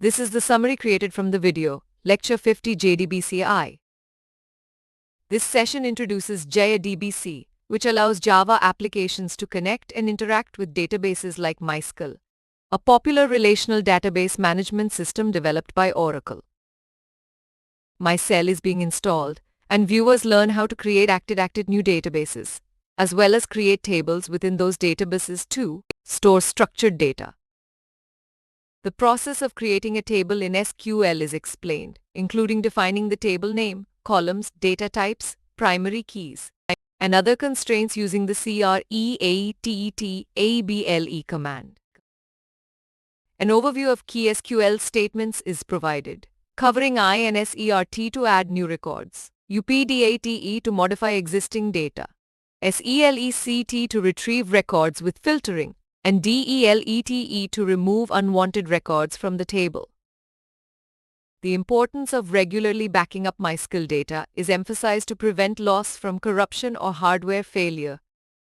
This is the summary created from the video, Lecture 50 JDBC. This session introduces JDBC, which allows Java applications to connect and interact with databases like MySQL, a popular relational database management system developed by Oracle. MySQL is being installed, and viewers learn how to create active new databases, as well as create tables within those databases to store structured data. The process of creating a table in SQL is explained, including defining the table name, columns, data types, primary keys, and other constraints using the createTable command. An overview of key SQL statements is provided, covering insert to add new records, update to modify existing data, select to retrieve records with filtering, and delete to remove unwanted records from the table. The importance of regularly backing up MySQL data is emphasized to prevent loss from corruption or hardware failure,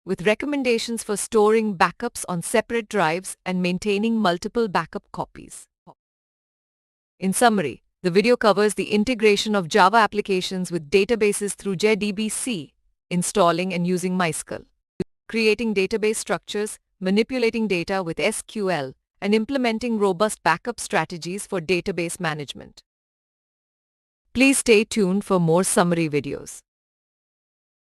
with recommendations for storing backups on separate drives and maintaining multiple backup copies. In summary, the video covers the integration of Java applications with databases through JDBC, installing and using MySQL, creating database structures, manipulating data with SQL, and implementing robust backup strategies for database management. Please stay tuned for more summary videos.